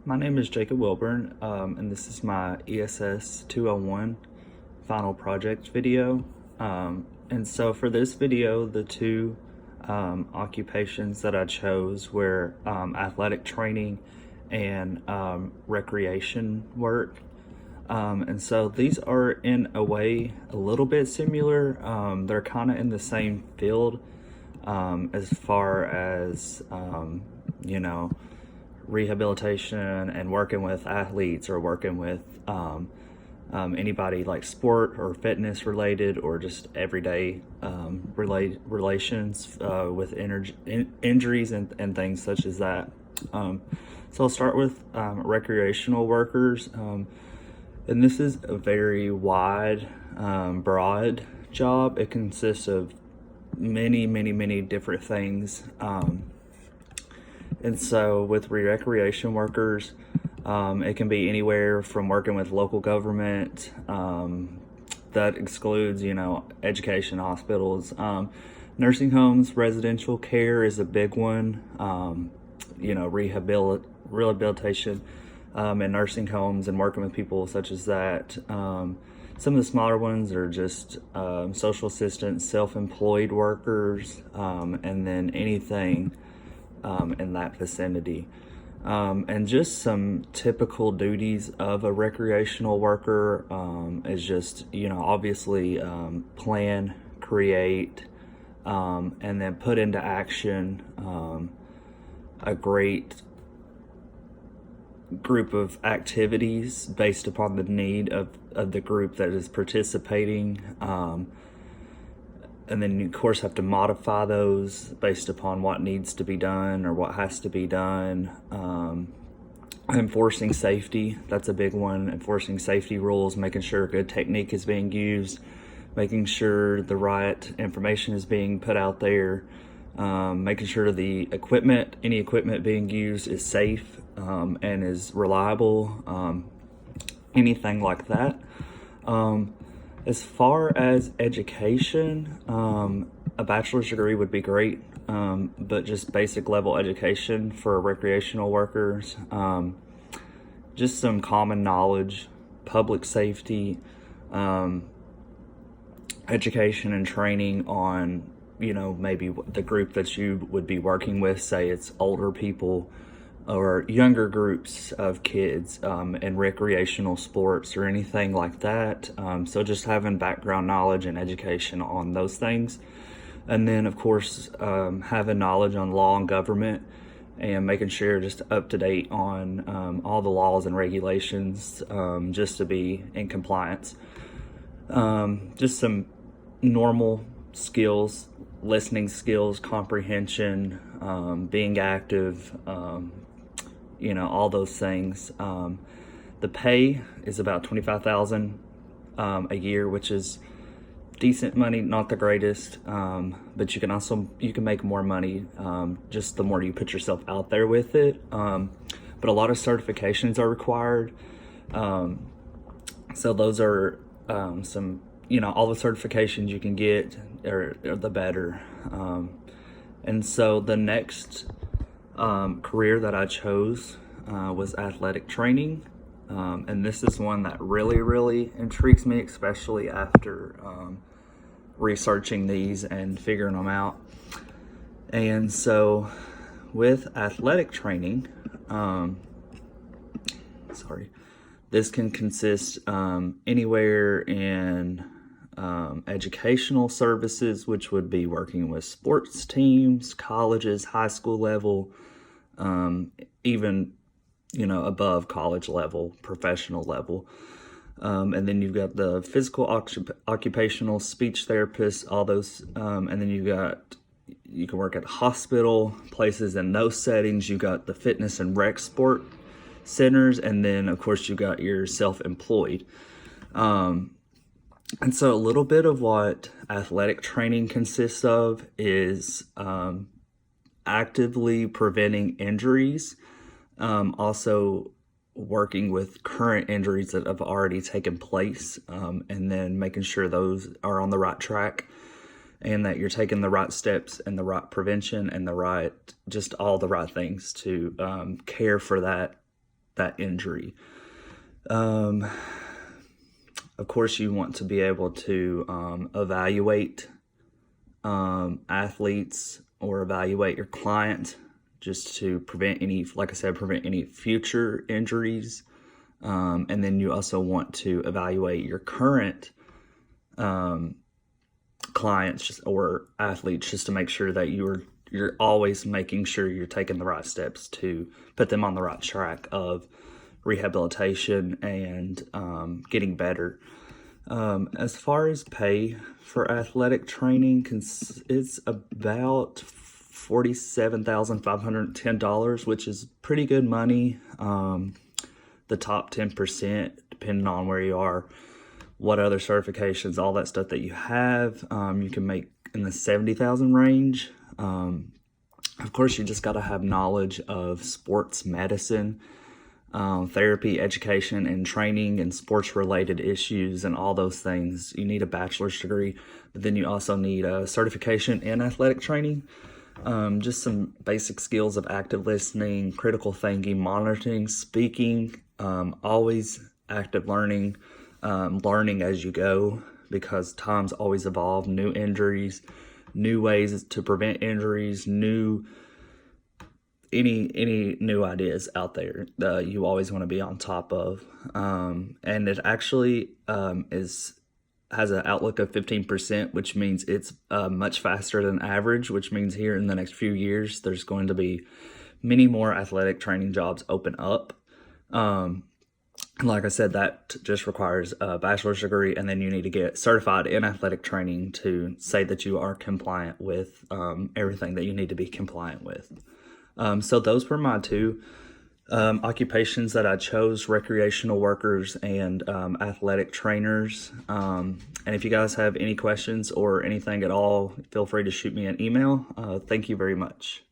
My name is Jacob Wilburn, and this is my ESS 201 final project video. And so for this video, the two occupations that I chose were athletic training and recreation work. And so these are in a way a little bit similar. They're kind of in the same field as far as, you know, rehabilitation and working with athletes or working with anybody like sport or fitness related or just everyday relations with injuries and things such as that. So I'll start with recreational workers. And this is a very wide, broad job. It consists of many different things. And so with recreation workers, it can be anywhere from working with local government, that excludes, education, hospitals, nursing homes, residential care is a big one, rehabilitation in nursing homes and working with people such as that. Some of the smaller ones are just social assistants, self-employed workers, and then anything in that vicinity. And just some typical duties of a recreational worker is just, obviously plan, create, and then put into action a great group of activities based upon the need of the group that is participating. And then you, of course, have to modify those based upon what needs to be done or what has to be done. Enforcing safety, that's a big one. Enforcing safety rules, making sure good technique is being used, making sure the right information is being put out there, making sure any equipment being used is safe and is reliable, anything like that. As far as education, a bachelor's degree would be great, but just basic level education for recreational workers, just some common knowledge, public safety, education and training on, maybe the group that you would be working with, say it's older people or younger groups of kids in recreational sports or anything like that. So just having background knowledge and education on those things. And then, of course, having knowledge on law and government and making sure just up to date on all the laws and regulations just to be in compliance. Just some normal skills, listening skills, comprehension, being active, all those things. The pay is about $25,000 a year, which is decent money, not the greatest, but you can make more money just the more you put yourself out there with it. But a lot of certifications are required. So those are some, all the certifications you can get are the better. And so the next career that I chose was athletic training, and this is one that really intrigues me, especially after researching these and figuring them out. And so with athletic training, this can consist anywhere in educational services, which would be working with sports teams, colleges, high school level, even, above college level, professional level. And then you've got the physical occupational speech therapists, all those. And then you can work at hospital places in those settings. You got the fitness and rec sport centers. And then, of course, you got your self-employed. And so a little bit of what athletic training consists of is actively preventing injuries, also working with current injuries that have already taken place, and then making sure those are on the right track and that you're taking the right steps and the right prevention and just all the right things to care for that that injury. Of course, you want to be able to evaluate athletes or evaluate your client just to prevent any, like I said, prevent any future injuries. And then you also want to evaluate your current clients or athletes just to make sure that you're always making sure you're taking the right steps to put them on the right track of rehabilitation and getting better. As far as pay for athletic training, it's about $47,510, which is pretty good money. The top 10%, depending on where you are, what other certifications, all that stuff that you have, you can make in the 70,000 range. Of course, you just got to have knowledge of sports medicine, therapy, education, and training, and sports-related issues, and all those things. You need a bachelor's degree, but then you also need a certification in athletic training. Just some basic skills of active listening, critical thinking, monitoring, speaking, always active learning, learning as you go, because times always evolve, new injuries, new ways to prevent injuries, any new ideas out there you always want to be on top of. And it actually has an outlook of 15%, which means it's much faster than average, which means here in the next few years there's going to be many more athletic training jobs open up. Like I said, that just requires a bachelor's degree, and then you need to get certified in athletic training to say that you are compliant with everything that you need to be compliant with. So those were my two occupations that I chose: recreational workers and athletic trainers. And if you guys have any questions or anything at all, feel free to shoot me an email. Thank you very much.